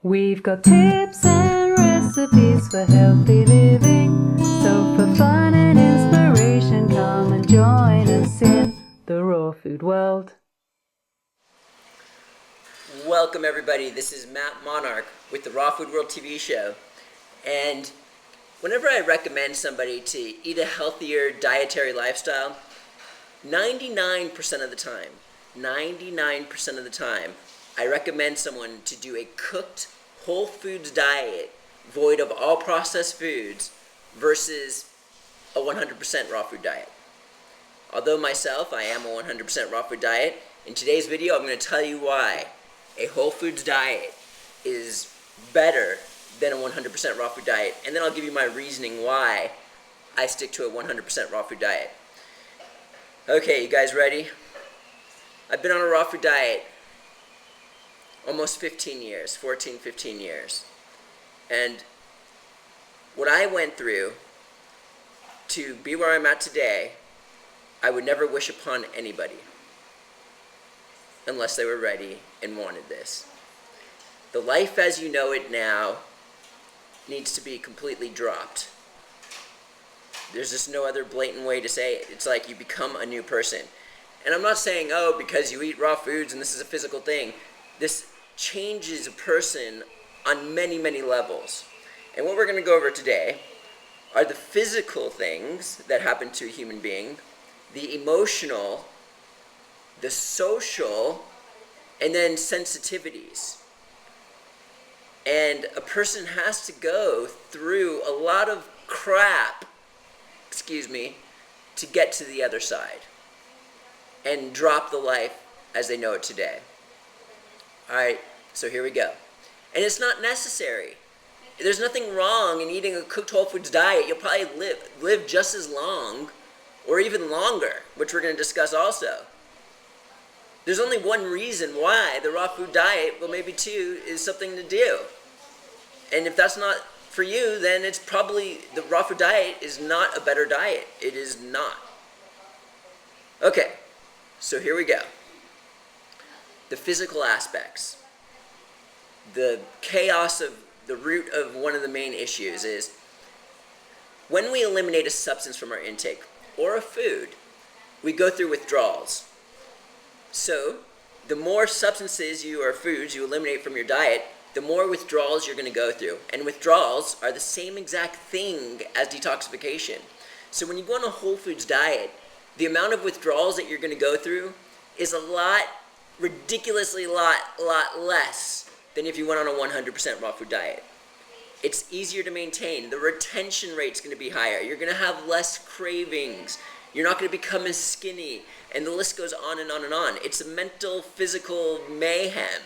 We've got tips and recipes for healthy living. So for fun and inspiration, come and join us in the raw food world. Welcome everybody, this is Matt Monarch with the Raw Food World TV show. And whenever I recommend somebody to eat a healthier dietary lifestyle, 99% of the time, I recommend someone to do a cooked whole foods diet void of all processed foods versus a 100% raw food diet. Although myself, I am a 100% raw food diet, in today's video I'm going to tell you why a whole foods diet is better than a 100% raw food diet, and then I'll give you my reasoning why I stick to a 100% raw food diet. Okay, you guys ready? I've been on a raw food diet almost 15 years, 14, 15 years. And what I went through to be where I'm at today, I would never wish upon anybody unless they were ready and wanted this. The life as you know it now needs to be completely dropped. There's just no other blatant way to say it. It's like you become a new person. And I'm not saying, oh, because you eat raw foods and this is a physical thing. This changes a person on many, many levels. And what we're going to go over today are the physical things that happen to a human being, the emotional, the social, and then sensitivities. And a person has to go through a lot of crap, to get to the other side and drop the life as they know it today. Alright, so here we go. And it's not necessary. There's nothing wrong in eating a cooked whole foods diet. You'll probably live just as long or even longer, which we're going to discuss also. There's only one reason why the raw food diet, well maybe two, is something to do. And if that's not for you, then it's probably, the raw food diet is not a better diet. It is not. Okay, so here we go. The physical aspects. The chaos of the root of one of the main issues is when we eliminate a substance from our intake or a food, we go through withdrawals. So the more substances or foods you eliminate from your diet, the more withdrawals you're going to go through. And withdrawals are the same exact thing as detoxification. So when you go on a whole foods diet, the amount of withdrawals that you're going to go through is ridiculously lot less than if you went on a 100% raw food diet. It's easier to maintain. The retention rate's going to be higher. You're going to have less cravings. You're not going to become as skinny. And the list goes on and on and on. It's a mental, physical mayhem.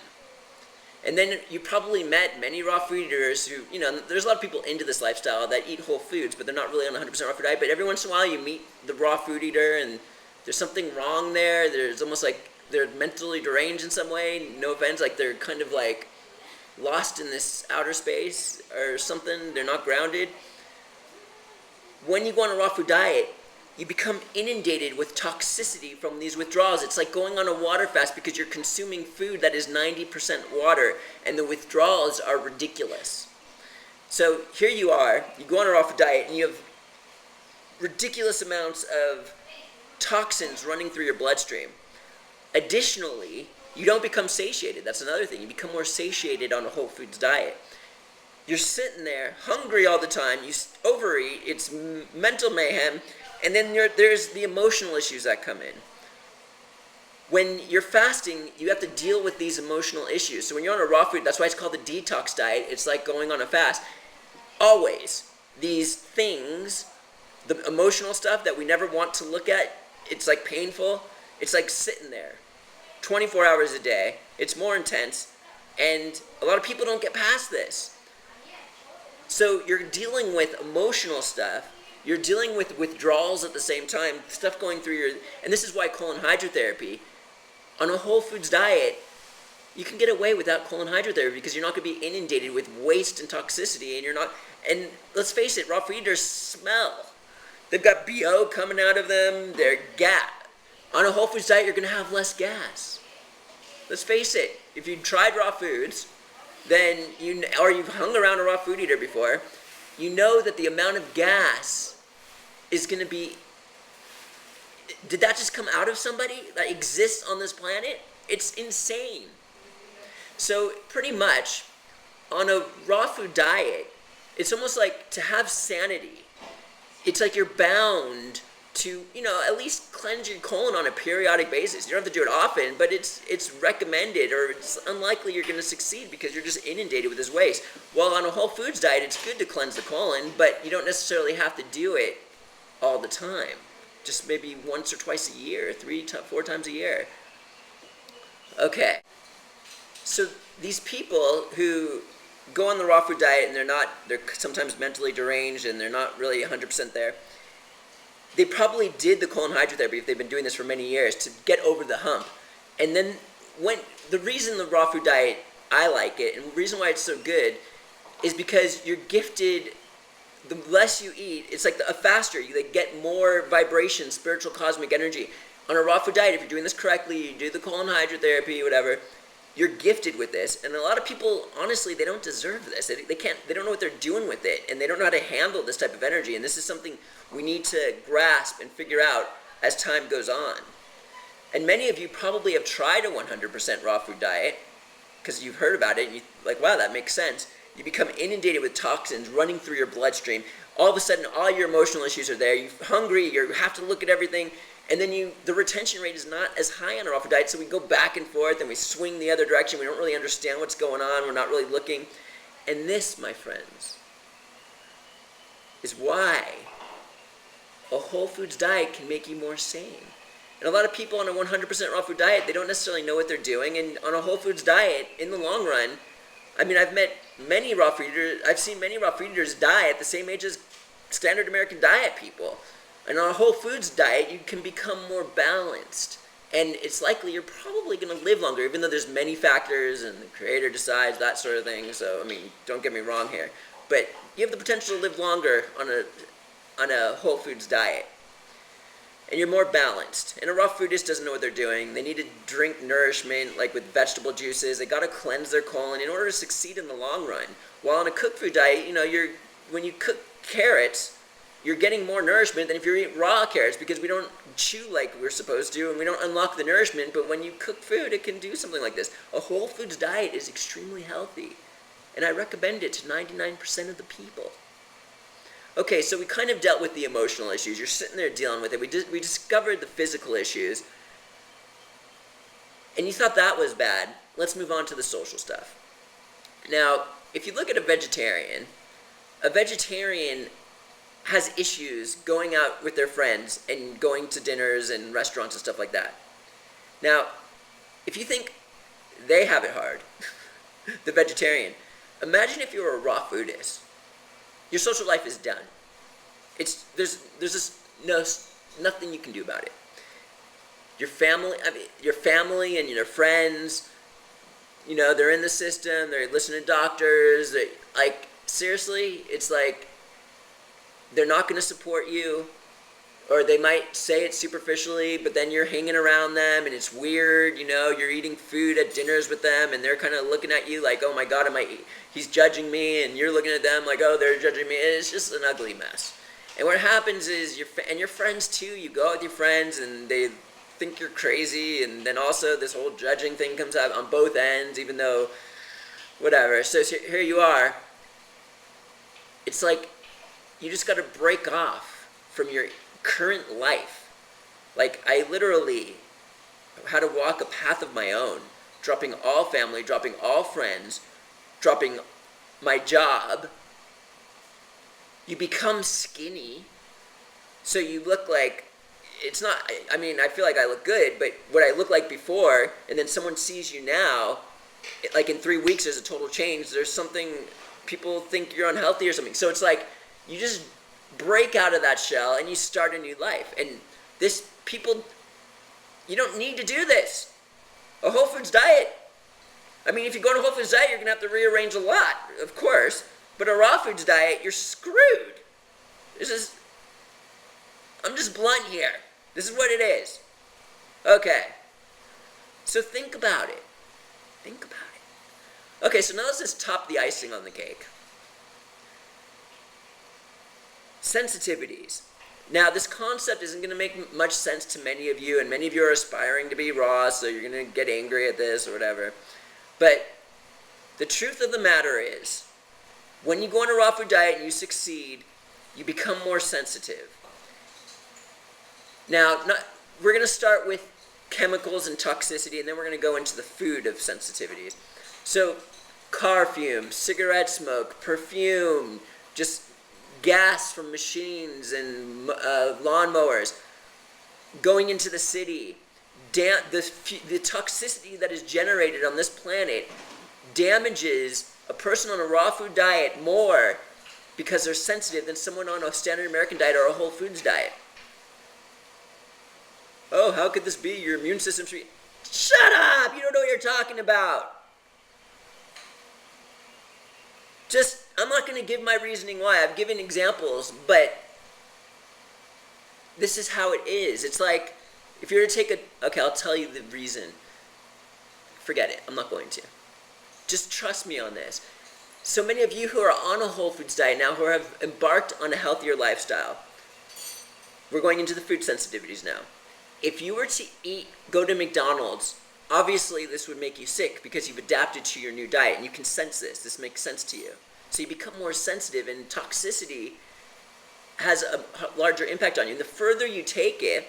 And then you probably met many raw food eaters who, there's a lot of people into this lifestyle that eat whole foods, but they're not really on a 100% raw food diet. But every once in a while you meet the raw food eater and there's something wrong there. There's almost like they're mentally deranged in some way. No offense, like they're kind of like lost in this outer space or something. They're not grounded. When you go on a raw food diet, you become inundated with toxicity from these withdrawals. It's like going on a water fast because you're consuming food that is 90% water, and the withdrawals are ridiculous. So here you are, you go on a raw food diet, and you have ridiculous amounts of toxins running through your bloodstream. Additionally, you don't become satiated. That's another thing. You become more satiated on a whole foods diet. You're sitting there hungry all the time. You overeat. It's mental mayhem. And then there's the emotional issues that come in. When you're fasting, you have to deal with these emotional issues. So when you're on a raw food, that's why it's called the detox diet. It's like going on a fast. Always, these things, the emotional stuff that we never want to look at, it's like painful. It's like sitting there 24 hours a day. It's more intense. And a lot of people don't get past this. So you're dealing with emotional stuff. You're dealing with withdrawals at the same time, stuff going through your, and this is why colon hydrotherapy, on a whole foods diet, you can get away without colon hydrotherapy because you're not going to be inundated with waste and toxicity, and let's face it, raw food eaters smell. They've got BO coming out of them, they're gas. On a whole foods diet, you're going to have less gas. Let's face it, if you tried raw foods, then or you've hung around a raw food eater before, you know that the amount of gas is going to be, did that just come out of somebody that exists on this planet? It's insane. So pretty much on a raw food diet, it's almost like to have sanity. It's like you're bound to, at least cleanse your colon on a periodic basis. You don't have to do it often, but it's recommended, or it's unlikely you're going to succeed because you're just inundated with this waste. While on a whole foods diet, it's good to cleanse the colon, but you don't necessarily have to do it all the time. Just maybe once or twice a year, 4 times a year. Okay. So these people who go on the raw food diet and they're sometimes mentally deranged and they're not really 100% there, they probably did the colon hydrotherapy if they've been doing this for many years to get over the hump. And then the reason the raw food diet, I like it, and the reason why it's so good is because you're gifted, the less you eat, it's like a faster, you get more vibration, spiritual cosmic energy. On a raw food diet, if you're doing this correctly, you do the colon hydrotherapy, whatever, you're gifted with this. And a lot of people, honestly, they don't deserve this. They don't know what they're doing with it, and they don't know how to handle this type of energy. And this is something we need to grasp and figure out as time goes on. And many of you probably have tried a 100% raw food diet because you've heard about it, and you're like, wow, that makes sense. You become inundated with toxins running through your bloodstream. All of a sudden, all your emotional issues are there. You're hungry, you have to look at everything, and then the retention rate is not as high on a raw food diet, so we go back and forth and we swing the other direction. We don't really understand what's going on. We're not really looking. And this, my friends, is why a whole foods diet can make you more sane. And a lot of people on a 100% raw food diet, they don't necessarily know what they're doing. And on a whole foods diet, in the long run, I've seen many raw food eaters die at the same age as standard American diet people. And on a whole foods diet, you can become more balanced. And it's likely you're probably going to live longer, even though there's many factors and the creator decides, that sort of thing. So, don't get me wrong here. But you have the potential to live longer on a whole foods diet. And you're more balanced. And a raw foodist doesn't know what they're doing. They need to drink nourishment, like with vegetable juices. They got to cleanse their colon in order to succeed in the long run. While on a cooked food diet, when you cook carrots, you're getting more nourishment than if you eat raw carrots, because we don't chew like we're supposed to and we don't unlock the nourishment. But when you cook food, it can do something like this. A whole foods diet is extremely healthy, and I recommend it to 99% of the people. Okay, so we kind of dealt with the emotional issues. You're sitting there dealing with it. We discovered the physical issues, and you thought that was bad. Let's move on to the social stuff. Now, if you look at a vegetarian has issues going out with their friends and going to dinners and restaurants and stuff like that. Now, if you think they have it hard, the vegetarian, imagine if you were a raw foodist. Your social life is done. There's just nothing you can do about it. Your family and your friends, they're in the system. They're listening to doctors. Seriously, it's like they're not going to support you, or they might say it superficially, but then you're hanging around them and it's weird. You're eating food at dinners with them and they're kind of looking at you like, oh my God, he's judging me, and you're looking at them like, oh, they're judging me. It's just an ugly mess. And what happens is your friends too, you go out with your friends and they think you're crazy, and then also this whole judging thing comes out on both ends, even though whatever. So here you are. It's like you just got to break off from your current life. Like, I literally had to walk a path of my own, dropping all family, dropping all friends, dropping my job. You become skinny, so you look like, it's not, I feel like I look good, but what I look like before, and then someone sees you now, like in 3 weeks there's a total change. There's something, people think you're unhealthy or something. So it's like, you just break out of that shell and you start a new life. And you don't need to do this. A whole foods diet, if you go on a whole foods diet, you're going to have to rearrange a lot, of course. But a raw foods diet, you're screwed. I'm just blunt here. This is what it is. Okay. So think about it. Okay, so now let's just top the icing on the cake. Sensitivities. Now, this concept isn't going to make much sense to many of you, and many of you are aspiring to be raw, so you're going to get angry at this or whatever. But the truth of the matter is, when you go on a raw food diet and you succeed, you become more sensitive. Now, we're going to start with chemicals and toxicity, and then we're going to go into the food of sensitivities. So, car fumes, cigarette smoke, perfume, just gas from machines and lawnmowers, going into the city, the toxicity that is generated on this planet damages a person on a raw food diet more because they're sensitive than someone on a standard American diet or a whole foods diet. Oh, how could this be? Your immune system's Shut up! You don't know what you're talking about. I'm not going to give my reasoning why. I've given examples, but this is how it is. It's like, if you were to take okay, I'll tell you the reason. Forget it. I'm not going to. Just trust me on this. So many of you who are on a whole foods diet now, who have embarked on a healthier lifestyle, we're going into the food sensitivities now. If you were to go to McDonald's, obviously this would make you sick because you've adapted to your new diet and you can sense this. This makes sense to you. So you become more sensitive, and toxicity has a larger impact on you. And the further you take it,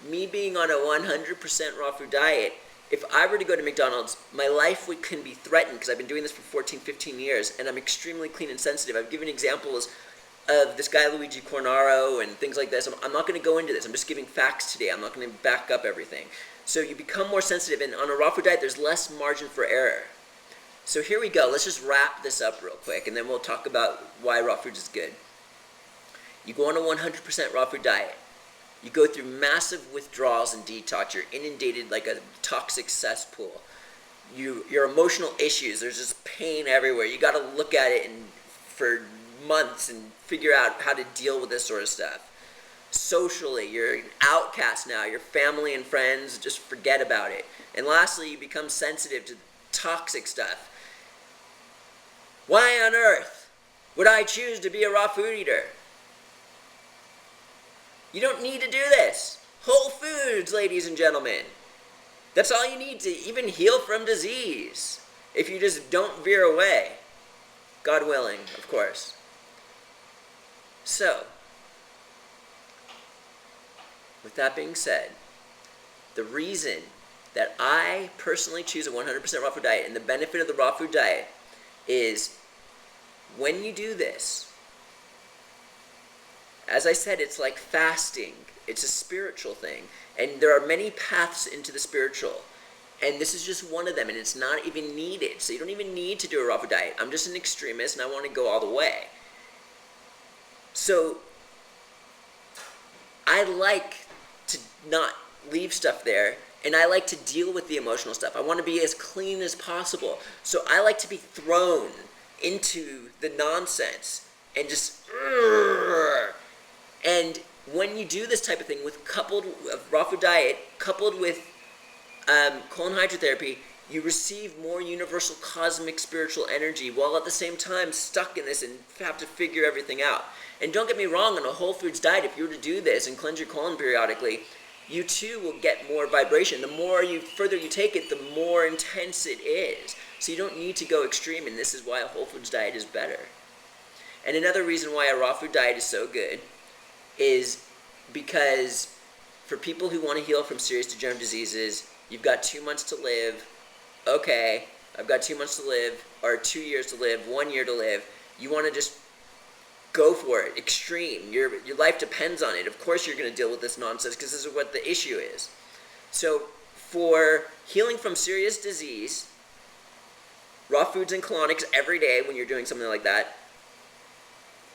me being on a 100% raw food diet, if I were to go to McDonald's, my life can be threatened because I've been doing this for 14, 15 years, and I'm extremely clean and sensitive. I've given examples of this guy Luigi Cornaro and things like this. I'm not going to go into this. I'm just giving facts today. I'm not going to back up everything. So you become more sensitive, and on a raw food diet, there's less margin for error. So here we go. Let's just wrap this up real quick, and then we'll talk about why raw foods is good. You go on a 100% raw food diet. You go through massive withdrawals and detox. You're inundated like a toxic cesspool. Your emotional issues, there's just pain everywhere. You got to look at it for months and figure out how to deal with this sort of stuff. Socially, you're an outcast now. Your family and friends, just forget about it. And lastly, you become sensitive to toxic stuff. Why on earth would I choose to be a raw food eater? You don't need to do this. Whole foods, ladies and gentlemen. That's all you need to even heal from disease. If you just don't veer away. God willing, of course. So, with that being said, the reason that I personally choose a 100% raw food diet and the benefit of the raw food diet is when you do this, as I said, it's like fasting. It's a spiritual thing. And there are many paths into the spiritual. And this is just one of them, and it's not even needed. So you don't even need to do a raw food diet. I'm just an extremist, and I want to go all the way. So I like to not leave stuff there, and I like to deal with the emotional stuff. I want to be as clean as possible. So I like to be thrown into the nonsense and just... And when you do this type of thing coupled raw food diet, coupled with colon hydrotherapy, you receive more universal cosmic spiritual energy while at the same time stuck in this and have to figure everything out. And don't get me wrong, on a whole foods diet, if you were to do this and cleanse your colon periodically, you too will get more vibration. The further you take it, the more intense it is. So you don't need to go extreme, and this is why a whole foods diet is better. And another reason why a raw food diet is so good is because for people who want to heal from serious degenerative diseases, you've got 2 months to live. Okay, I've got 2 months to live, or 2 years to live, 1 year to live. You want to just go for it, extreme. Your life depends on it. Of course you're going to deal with this nonsense because this is what the issue is. So for healing from serious disease, raw foods and colonics every day when you're doing something like that,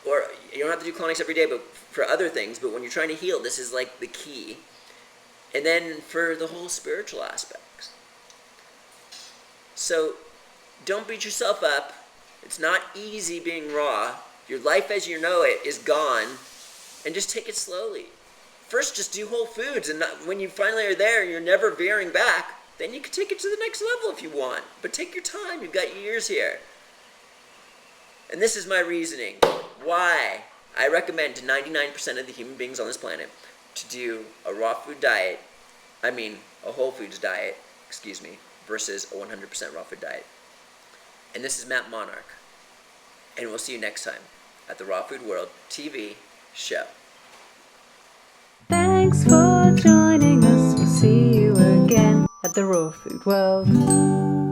or you don't have to do colonics every day but for other things, but when you're trying to heal, this is like the key. And then for the whole spiritual aspects. So don't beat yourself up. It's not easy being raw. Your life as you know it is gone, and just take it slowly. First, just do whole foods, and when you finally are there, you're never veering back. then you can take it to the next level if you want. But take your time. You've got years here. And this is my reasoning why I recommend to 99% of the human beings on this planet to do a raw food diet, a whole foods diet, versus a 100% raw food diet. And this is Matt Monarch. And we'll see you next time at the Raw Food World TV show. Thanks for joining us. We'll see you again at the Raw Food World.